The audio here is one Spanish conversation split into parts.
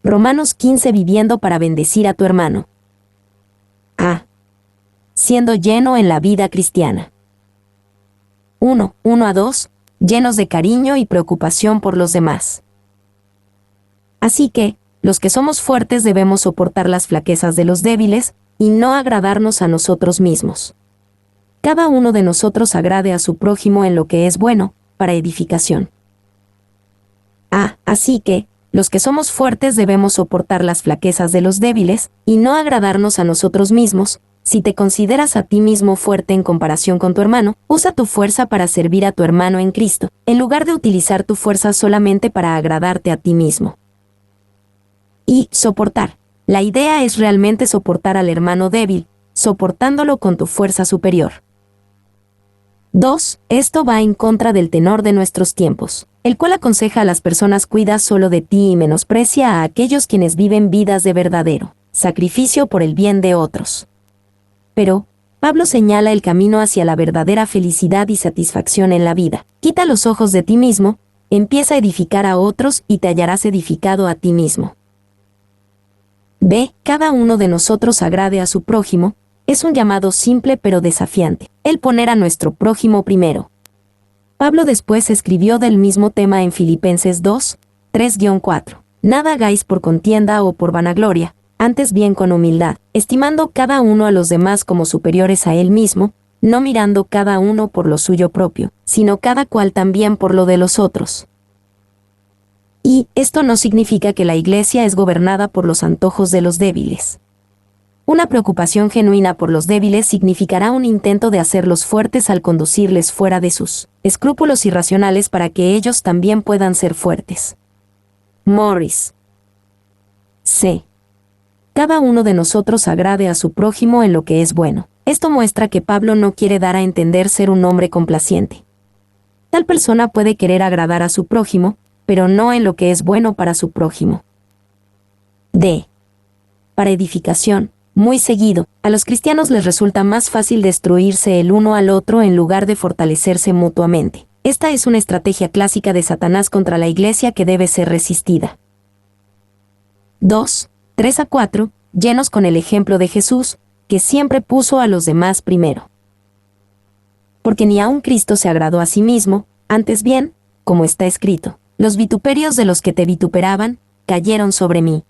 Romanos 15 viviendo para bendecir a tu hermano. A. Siendo lleno en la vida cristiana. 1 a 2, llenos de cariño y preocupación por los demás. Así que, los que somos fuertes debemos soportar las flaquezas de los débiles, y no agradarnos a nosotros mismos. Cada uno de nosotros agrade a su prójimo en lo que es bueno, para edificación. Así que, los que somos fuertes debemos soportar las flaquezas de los débiles, y no agradarnos a nosotros mismos. Si te consideras a ti mismo fuerte en comparación con tu hermano, usa tu fuerza para servir a tu hermano en Cristo, en lugar de utilizar tu fuerza solamente para agradarte a ti mismo. Y soportar. La idea es realmente soportar al hermano débil, soportándolo con tu fuerza superior. 2. Esto va en contra del tenor de nuestros tiempos, el cual aconseja a las personas cuida solo de ti y menosprecia a aquellos quienes viven vidas de verdadero sacrificio por el bien de otros. Pero, Pablo señala el camino hacia la verdadera felicidad y satisfacción en la vida. Quita los ojos de ti mismo, empieza a edificar a otros y te hallarás edificado a ti mismo. B. Cada uno de nosotros agrade a su prójimo, es un llamado simple pero desafiante, el poner a nuestro prójimo primero. Pablo después escribió del mismo tema en Filipenses 2, 3-4. Nada hagáis por contienda o por vanagloria, antes bien con humildad, estimando cada uno a los demás como superiores a él mismo, no mirando cada uno por lo suyo propio, sino cada cual también por lo de los otros. Y esto no significa que la Iglesia es gobernada por los antojos de los débiles. Una preocupación genuina por los débiles significará un intento de hacerlos fuertes al conducirles fuera de sus escrúpulos irracionales para que ellos también puedan ser fuertes. Morris. C. Cada uno de nosotros agrade a su prójimo en lo que es bueno. Esto muestra que Pablo no quiere dar a entender ser un hombre complaciente. Tal persona puede querer agradar a su prójimo, pero no en lo que es bueno para su prójimo. D. Para edificación. Muy seguido, a los cristianos les resulta más fácil destruirse el uno al otro en lugar de fortalecerse mutuamente. Esta es una estrategia clásica de Satanás contra la Iglesia que debe ser resistida. 2, 3-4, llenos con el ejemplo de Jesús, que siempre puso a los demás primero. Porque ni aun Cristo se agradó a sí mismo, antes bien, como está escrito, los vituperios de los que te vituperaban, cayeron sobre mí.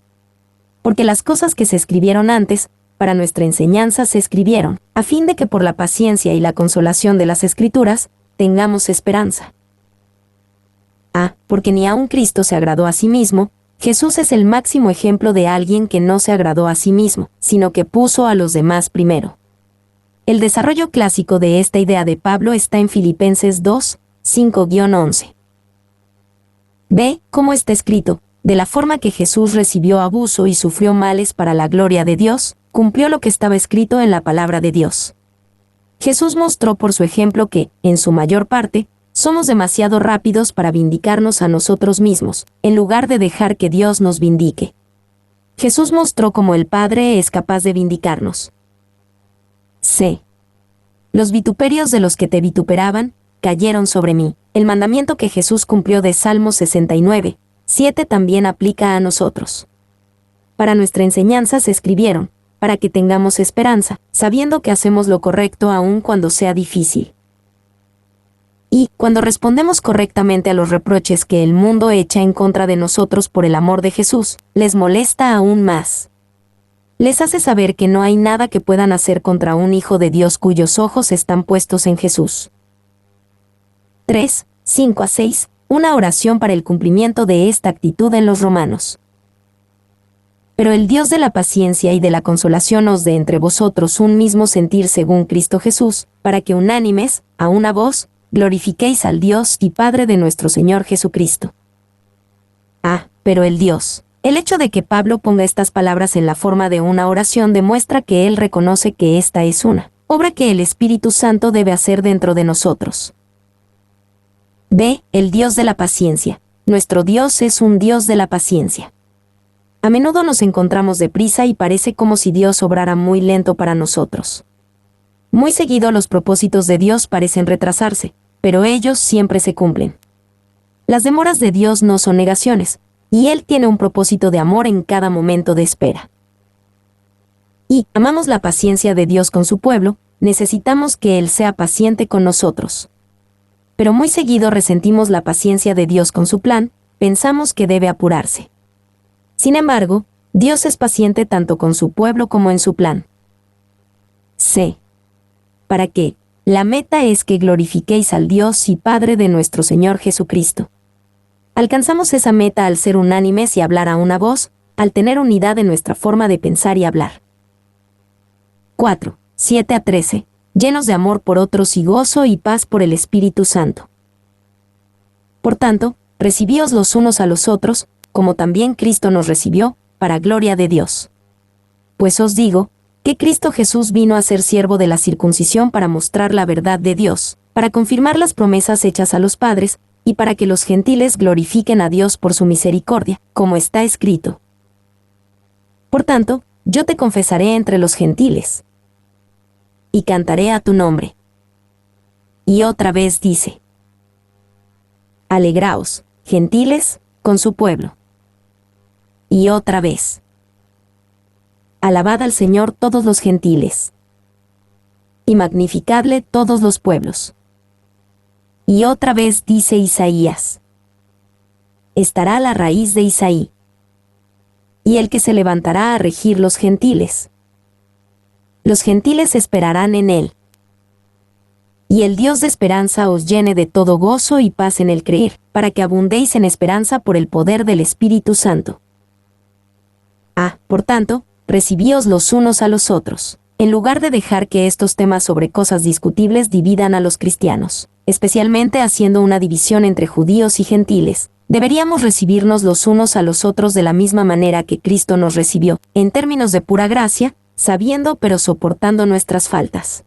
Porque las cosas que se escribieron antes, para nuestra enseñanza se escribieron, a fin de que por la paciencia y la consolación de las Escrituras, tengamos esperanza. Porque ni aun Cristo se agradó a sí mismo, Jesús es el máximo ejemplo de alguien que no se agradó a sí mismo, sino que puso a los demás primero. El desarrollo clásico de esta idea de Pablo está en Filipenses 2, 5-11. Ve cómo está escrito, de la forma que Jesús recibió abuso y sufrió males para la gloria de Dios, cumplió lo que estaba escrito en la palabra de Dios. Jesús mostró por su ejemplo que, en su mayor parte, somos demasiado rápidos para vindicarnos a nosotros mismos, en lugar de dejar que Dios nos vindique. Jesús mostró cómo el Padre es capaz de vindicarnos. C. Los vituperios de los que te vituperaban, cayeron sobre mí. El mandamiento que Jesús cumplió de Salmo 69, 7 también aplica a nosotros. Para nuestra enseñanza se escribieron, para que tengamos esperanza, sabiendo que hacemos lo correcto aun cuando sea difícil. Y, cuando respondemos correctamente a los reproches que el mundo echa en contra de nosotros por el amor de Jesús, les molesta aún más. Les hace saber que no hay nada que puedan hacer contra un hijo de Dios cuyos ojos están puestos en Jesús. 3, 5-6, una oración para el cumplimiento de esta actitud en los romanos. Pero el Dios de la paciencia y de la consolación os dé entre vosotros un mismo sentir según Cristo Jesús, para que unánimes, a una voz, glorifiquéis al Dios y Padre de nuestro Señor Jesucristo. Pero el Dios. El hecho de que Pablo ponga estas palabras en la forma de una oración demuestra que él reconoce que esta es una obra que el Espíritu Santo debe hacer dentro de nosotros. B. El Dios de la paciencia. Nuestro Dios es un Dios de la paciencia. A menudo nos encontramos deprisa y parece como si Dios obrara muy lento para nosotros. Muy seguido los propósitos de Dios parecen retrasarse, pero ellos siempre se cumplen. Las demoras de Dios no son negaciones, y Él tiene un propósito de amor en cada momento de espera. Y amamos la paciencia de Dios con su pueblo, necesitamos que Él sea paciente con nosotros. Pero muy seguido resentimos la paciencia de Dios con su plan, pensamos que debe apurarse. Sin embargo, Dios es paciente tanto con su pueblo como en su plan. C. ¿Para qué? La meta es que glorifiquéis al Dios y Padre de nuestro Señor Jesucristo. Alcanzamos esa meta al ser unánimes y hablar a una voz, al tener unidad en nuestra forma de pensar y hablar. 4. 7 a 13. Llenos de amor por otros y gozo y paz por el Espíritu Santo. Por tanto, recibíos los unos a los otros, como también Cristo nos recibió, para gloria de Dios. Pues os digo, que Cristo Jesús vino a ser siervo de la circuncisión para mostrar la verdad de Dios, para confirmar las promesas hechas a los padres, y para que los gentiles glorifiquen a Dios por su misericordia, como está escrito. Por tanto, yo te confesaré entre los gentiles, y cantaré a tu nombre. Y otra vez dice: Alegraos, gentiles, con su pueblo. Y otra vez: Alabad al Señor todos los gentiles, y magnificadle todos los pueblos. Y otra vez dice Isaías: Estará la raíz de Isaí, y el que se levantará a regir los gentiles. Los gentiles esperarán en él. Y el Dios de esperanza os llene de todo gozo y paz en el creer, para que abundéis en esperanza por el poder del Espíritu Santo. Por tanto, recibíos los unos a los otros, en lugar de dejar que estos temas sobre cosas discutibles dividan a los cristianos, especialmente haciendo una división entre judíos y gentiles. Deberíamos recibirnos los unos a los otros de la misma manera que Cristo nos recibió, en términos de pura gracia, sabiendo pero soportando nuestras faltas.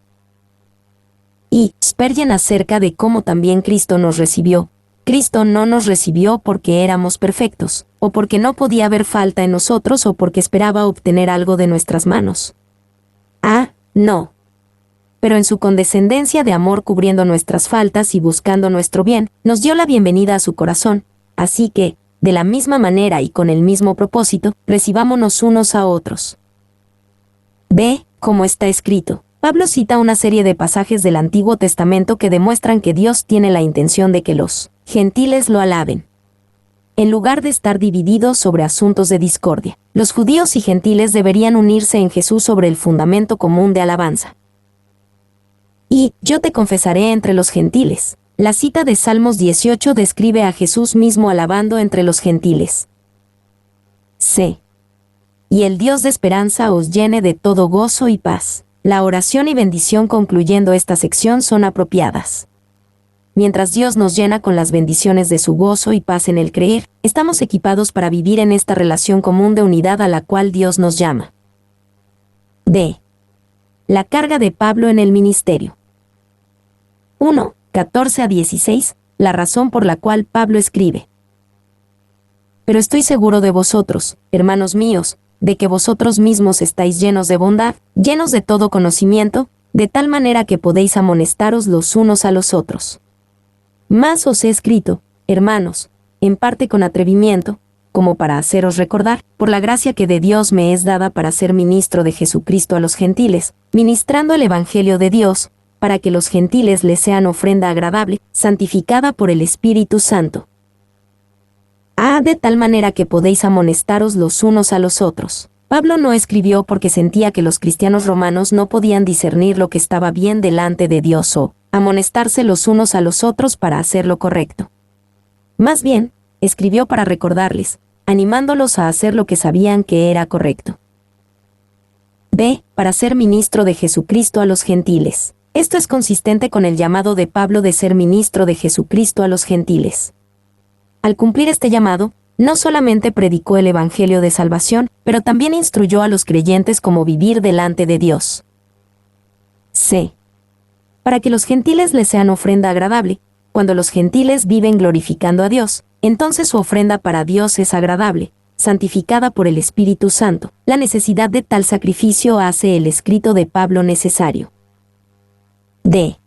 Y Spurgeon acerca de cómo también Cristo nos recibió. Cristo no nos recibió porque éramos perfectos, o porque no podía haber falta en nosotros o porque esperaba obtener algo de nuestras manos. No. Pero en su condescendencia de amor cubriendo nuestras faltas y buscando nuestro bien, nos dio la bienvenida a su corazón, así que, de la misma manera y con el mismo propósito, recibámonos unos a otros. B. Como está escrito. Pablo cita una serie de pasajes del Antiguo Testamento que demuestran que Dios tiene la intención de que los gentiles lo alaben. En lugar de estar divididos sobre asuntos de discordia, los judíos y gentiles deberían unirse en Jesús sobre el fundamento común de alabanza. Y yo te confesaré entre los gentiles. La cita de Salmos 18 describe a Jesús mismo alabando entre los gentiles. C. Y el Dios de esperanza os llene de todo gozo y paz. La oración y bendición concluyendo esta sección son apropiadas. Mientras Dios nos llena con las bendiciones de su gozo y paz en el creer, estamos equipados para vivir en esta relación común de unidad a la cual Dios nos llama. D. La carga de Pablo en el ministerio. 1. 14 a 16. La razón por la cual Pablo escribe. Pero estoy seguro de vosotros, hermanos míos, de que vosotros mismos estáis llenos de bondad, llenos de todo conocimiento, de tal manera que podéis amonestaros los unos a los otros. Mas os he escrito, hermanos, en parte con atrevimiento, como para haceros recordar, por la gracia que de Dios me es dada para ser ministro de Jesucristo a los gentiles, ministrando el Evangelio de Dios, para que los gentiles les sean ofrenda agradable, santificada por el Espíritu Santo. De tal manera que podéis amonestaros los unos a los otros. Pablo no escribió porque sentía que los cristianos romanos no podían discernir lo que estaba bien delante de Dios o amonestarse los unos a los otros para hacer lo correcto. Más bien, escribió para recordarles, animándolos a hacer lo que sabían que era correcto. B. Para ser ministro de Jesucristo a los gentiles. Esto es consistente con el llamado de Pablo de ser ministro de Jesucristo a los gentiles. Al cumplir este llamado, no solamente predicó el Evangelio de salvación, pero también instruyó a los creyentes cómo vivir delante de Dios. C. Para que los gentiles les sean ofrenda agradable. Cuando los gentiles viven glorificando a Dios, entonces su ofrenda para Dios es agradable, santificada por el Espíritu Santo. La necesidad de tal sacrificio hace el escrito de Pablo necesario. D.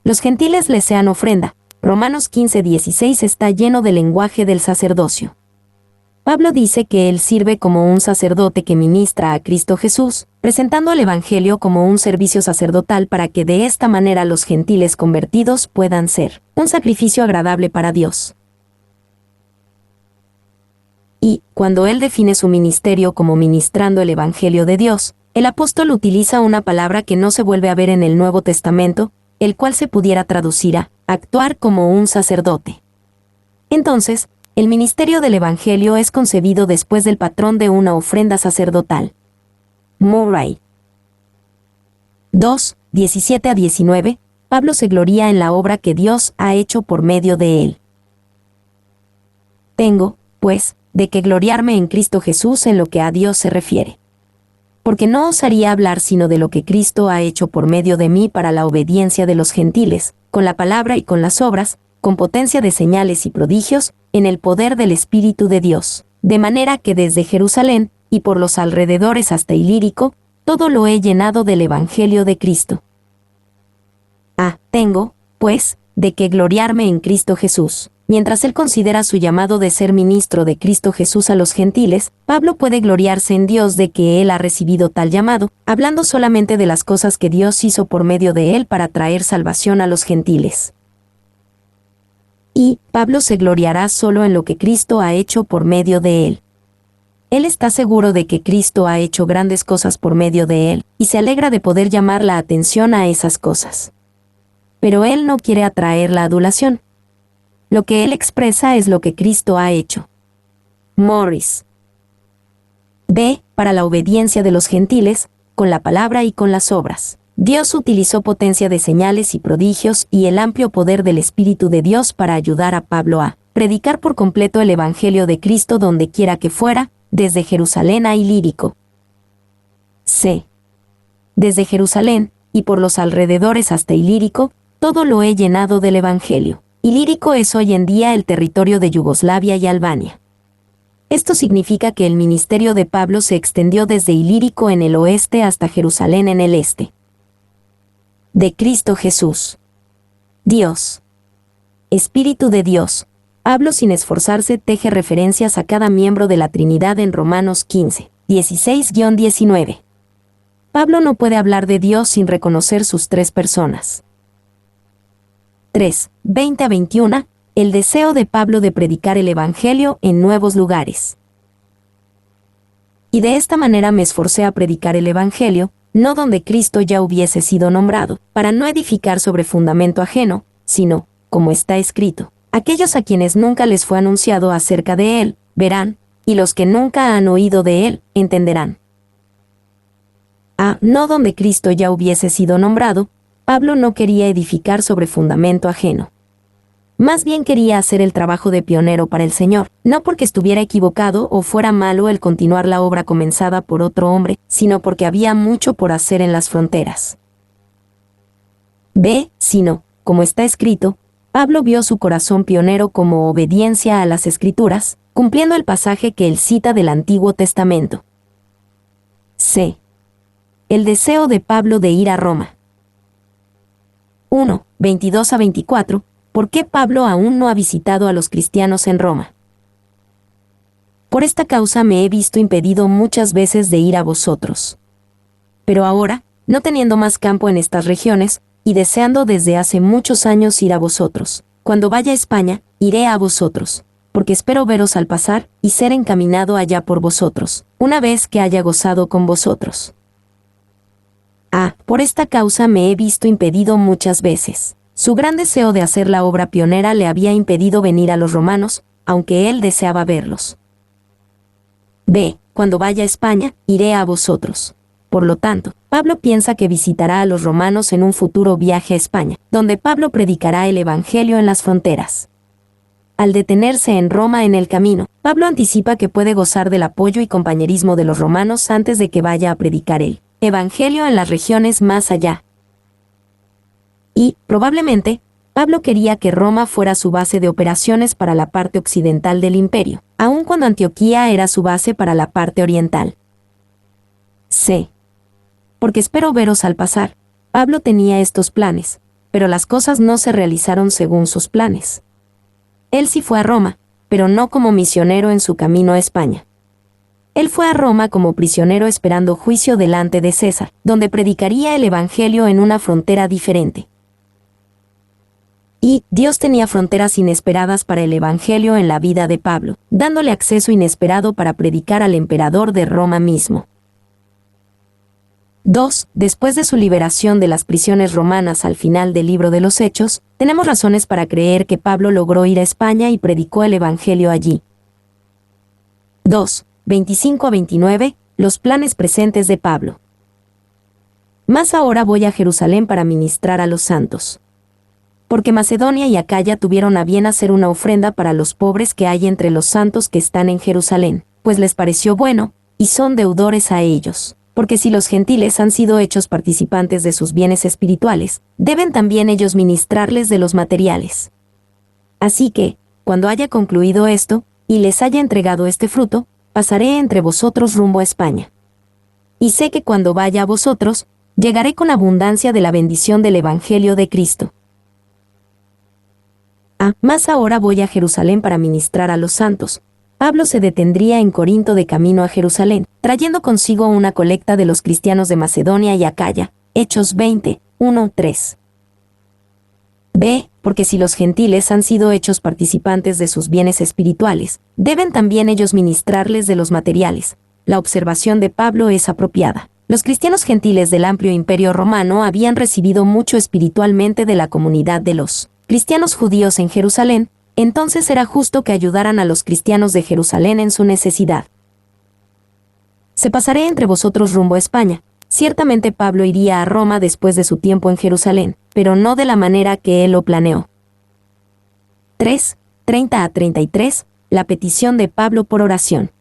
Los gentiles les sean ofrenda. Romanos 15:16 está lleno del lenguaje del sacerdocio. Pablo dice que él sirve como un sacerdote que ministra a Cristo Jesús, presentando el Evangelio como un servicio sacerdotal para que de esta manera los gentiles convertidos puedan ser un sacrificio agradable para Dios. Y, cuando él define su ministerio como ministrando el Evangelio de Dios, el apóstol utiliza una palabra que no se vuelve a ver en el Nuevo Testamento, el cual se pudiera traducir a actuar como un sacerdote. Entonces, el ministerio del Evangelio es concebido después del patrón de una ofrenda sacerdotal. Murray. 2, 17 a 19, Pablo se gloría en la obra que Dios ha hecho por medio de él. Tengo, pues, de que gloriarme en Cristo Jesús en lo que a Dios se refiere. Porque no osaría hablar sino de lo que Cristo ha hecho por medio de mí para la obediencia de los gentiles, con la palabra y con las obras, con potencia de señales y prodigios, en el poder del Espíritu de Dios, de manera que desde Jerusalén, y por los alrededores hasta Ilírico, todo lo he llenado del Evangelio de Cristo. Tengo, pues, de que gloriarme en Cristo Jesús. Mientras él considera su llamado de ser ministro de Cristo Jesús a los gentiles, Pablo puede gloriarse en Dios de que él ha recibido tal llamado, hablando solamente de las cosas que Dios hizo por medio de él para traer salvación a los gentiles. Y Pablo se gloriará solo en lo que Cristo ha hecho por medio de él. Él está seguro de que Cristo ha hecho grandes cosas por medio de él, y se alegra de poder llamar la atención a esas cosas. Pero él no quiere atraer la adulación. Lo que él expresa es lo que Cristo ha hecho. Morris. B. Para la obediencia de los gentiles, con la palabra y con las obras. Dios utilizó potencia de señales y prodigios y el amplio poder del Espíritu de Dios para ayudar a Pablo a predicar por completo el Evangelio de Cristo donde quiera que fuera, desde Jerusalén a Ilírico. C. Desde Jerusalén, y por los alrededores hasta Ilírico, todo lo he llenado del Evangelio. Ilírico es hoy en día el territorio de Yugoslavia y Albania. Esto significa que el ministerio de Pablo se extendió desde Ilírico en el oeste hasta Jerusalén en el este. De Cristo Jesús. Dios. Espíritu de Dios. Pablo sin esforzarse teje referencias a cada miembro de la Trinidad en Romanos 15, 16-19. Pablo no puede hablar de Dios sin reconocer sus tres personas. 3, 20 a 21, el deseo de Pablo de predicar el Evangelio en nuevos lugares. Y de esta manera me esforcé a predicar el Evangelio, no donde Cristo ya hubiese sido nombrado, para no edificar sobre fundamento ajeno, sino, como está escrito, aquellos a quienes nunca les fue anunciado acerca de él, verán, y los que nunca han oído de él, entenderán. No donde Cristo ya hubiese sido nombrado, Pablo no quería edificar sobre fundamento ajeno. Más bien quería hacer el trabajo de pionero para el Señor, no porque estuviera equivocado o fuera malo el continuar la obra comenzada por otro hombre, sino porque había mucho por hacer en las fronteras. B. Sino, como está escrito, Pablo vio su corazón pionero como obediencia a las Escrituras, cumpliendo el pasaje que él cita del Antiguo Testamento. C. El deseo de Pablo de ir a Roma. 1, 22 a 24. ¿Por qué Pablo aún no ha visitado a los cristianos en Roma? Por esta causa me he visto impedido muchas veces de ir a vosotros. Pero ahora, no teniendo más campo en estas regiones, y deseando desde hace muchos años ir a vosotros, cuando vaya a España, iré a vosotros, porque espero veros al pasar y ser encaminado allá por vosotros, una vez que haya gozado con vosotros. Por esta causa me he visto impedido muchas veces. Su gran deseo de hacer la obra pionera le había impedido venir a los romanos, aunque él deseaba verlos. B. Cuando vaya a España, iré a vosotros. Por lo tanto, Pablo piensa que visitará a los romanos en un futuro viaje a España, donde Pablo predicará el Evangelio en las fronteras. Al detenerse en Roma en el camino, Pablo anticipa que puede gozar del apoyo y compañerismo de los romanos antes de que vaya a predicar el Evangelio en las regiones más allá. Y, probablemente, Pablo quería que Roma fuera su base de operaciones para la parte occidental del imperio, aun cuando Antioquía era su base para la parte oriental. C. Porque espero veros al pasar. Pablo tenía estos planes, pero las cosas no se realizaron según sus planes. Él sí fue a Roma, pero no como misionero en su camino a España. Él fue a Roma como prisionero esperando juicio delante de César, donde predicaría el Evangelio en una frontera diferente. Y Dios tenía fronteras inesperadas para el Evangelio en la vida de Pablo, dándole acceso inesperado para predicar al emperador de Roma mismo. 2. Después de su liberación de las prisiones romanas al final del libro de los Hechos, tenemos razones para creer que Pablo logró ir a España y predicó el Evangelio allí. 2. 25 a 29, los planes presentes de Pablo. Mas ahora voy a Jerusalén para ministrar a los santos. Porque Macedonia y Acaya tuvieron a bien hacer una ofrenda para los pobres que hay entre los santos que están en Jerusalén, pues les pareció bueno, y son deudores a ellos. Porque si los gentiles han sido hechos participantes de sus bienes espirituales, deben también ellos ministrarles de los materiales. Así que, cuando haya concluido esto, y les haya entregado este fruto, pasaré entre vosotros rumbo a España. Y sé que cuando vaya a vosotros, llegaré con abundancia de la bendición del Evangelio de Cristo. Mas ahora voy a Jerusalén para ministrar a los santos. Pablo se detendría en Corinto de camino a Jerusalén, trayendo consigo una colecta de los cristianos de Macedonia y Acaya. Hechos 20, 1-3. B. Porque si los gentiles han sido hechos participantes de sus bienes espirituales, deben también ellos ministrarles de los materiales. La observación de Pablo es apropiada. Los cristianos gentiles del amplio imperio romano habían recibido mucho espiritualmente de la comunidad de los cristianos judíos en Jerusalén, entonces era justo que ayudaran a los cristianos de Jerusalén en su necesidad. Se pasaré entre vosotros rumbo a España. Ciertamente Pablo iría a Roma después de su tiempo en Jerusalén, pero no de la manera que él lo planeó. 3. 30 a 33, la petición de Pablo por oración.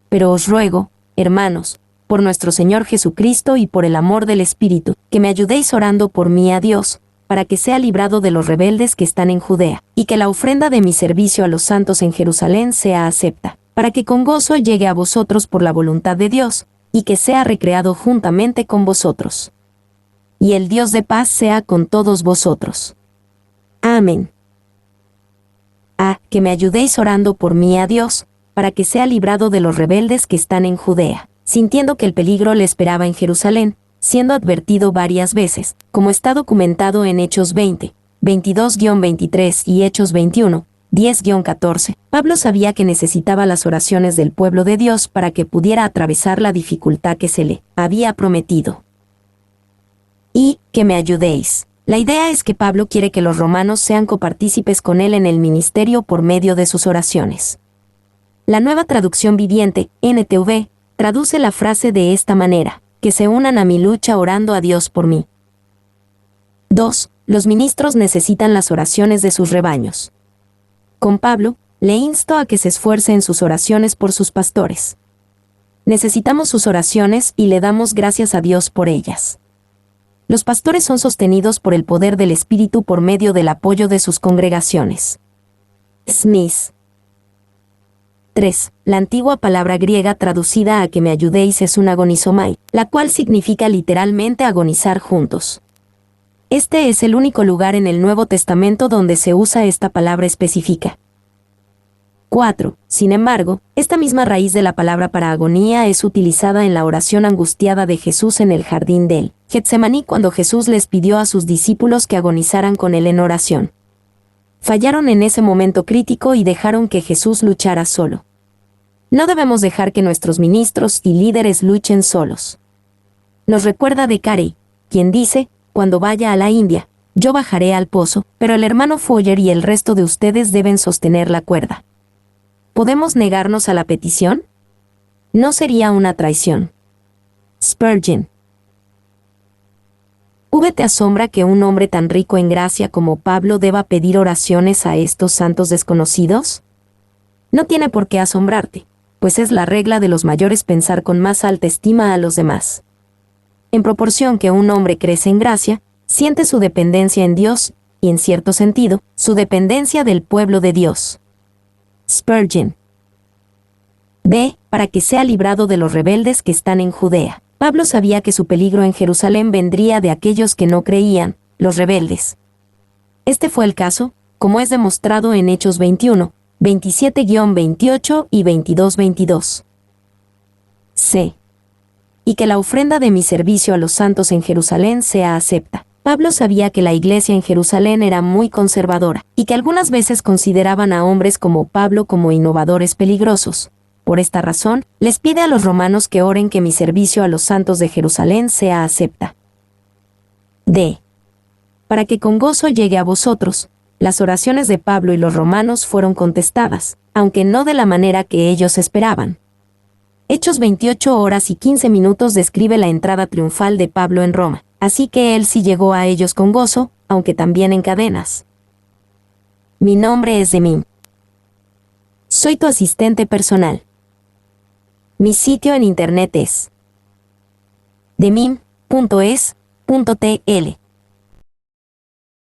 Pero os ruego, hermanos, por nuestro Señor Jesucristo y por el amor del Espíritu, que me ayudéis orando por mí a Dios, para que sea librado de los rebeldes que están en Judea, y que la ofrenda de mi servicio a los santos en Jerusalén sea acepta, para que con gozo llegue a vosotros por la voluntad de Dios, y que sea recreado juntamente con vosotros. Y el Dios de paz sea con todos vosotros. Amén. Que me ayudéis orando por mí a Dios, para que sea librado de los rebeldes que están en Judea, sintiendo que el peligro le esperaba en Jerusalén, siendo advertido varias veces, como está documentado en Hechos 20, 22-23 y Hechos 21, 10-14. Pablo sabía que necesitaba las oraciones del pueblo de Dios para que pudiera atravesar la dificultad que se le había prometido. Y que me ayudéis. La idea es que Pablo quiere que los romanos sean copartícipes con él en el ministerio por medio de sus oraciones. La Nueva Traducción Viviente, NTV, traduce la frase de esta manera: que se unan a mi lucha orando a Dios por mí. 2. Los ministros necesitan las oraciones de sus rebaños. Con Pablo, le insto a que se esfuerce en sus oraciones por sus pastores. Necesitamos sus oraciones y le damos gracias a Dios por ellas. Los pastores son sostenidos por el poder del Espíritu por medio del apoyo de sus congregaciones. Smith. 3. La antigua palabra griega traducida a que me ayudéis es un agonizomai, la cual significa literalmente agonizar juntos. Este es el único lugar en el Nuevo Testamento donde se usa esta palabra específica. 4. Sin embargo, esta misma raíz de la palabra para agonía es utilizada en la oración angustiada de Jesús en el jardín del Getsemaní cuando Jesús les pidió a sus discípulos que agonizaran con él en oración. Fallaron en ese momento crítico y dejaron que Jesús luchara solo. No debemos dejar que nuestros ministros y líderes luchen solos. Nos recuerda de Carey, quien dice: cuando vaya a la India, yo bajaré al pozo, pero el hermano Foyer y el resto de ustedes deben sostener la cuerda. ¿Podemos negarnos a la petición? No sería una traición. Spurgeon. ¿Te asombra que un hombre tan rico en gracia como Pablo deba pedir oraciones a estos santos desconocidos? No tiene por qué asombrarte, pues es la regla de los mayores pensar con más alta estima a los demás. En proporción que un hombre crece en gracia, siente su dependencia en Dios, y en cierto sentido, su dependencia del pueblo de Dios. Spurgeon. B. Para que sea librado de los rebeldes que están en Judea. Pablo sabía que su peligro en Jerusalén vendría de aquellos que no creían, los rebeldes. Este fue el caso, como es demostrado en Hechos 21, 27-28 y 22-22. C. Y que la ofrenda de mi servicio a los santos en Jerusalén sea acepta. Pablo sabía que la iglesia en Jerusalén era muy conservadora, y que algunas veces consideraban a hombres como Pablo como innovadores peligrosos. Por esta razón, les pide a los romanos que oren que mi servicio a los santos de Jerusalén sea acepta. D. Para que con gozo llegue a vosotros. Las oraciones de Pablo y los romanos fueron contestadas, aunque no de la manera que ellos esperaban. Hechos 28 horas y 15 minutos describe la entrada triunfal de Pablo en Roma, así que él sí llegó a ellos con gozo, aunque también en cadenas. Mi nombre es Demín. Soy tu asistente personal. Mi sitio en internet es demim.es.tl.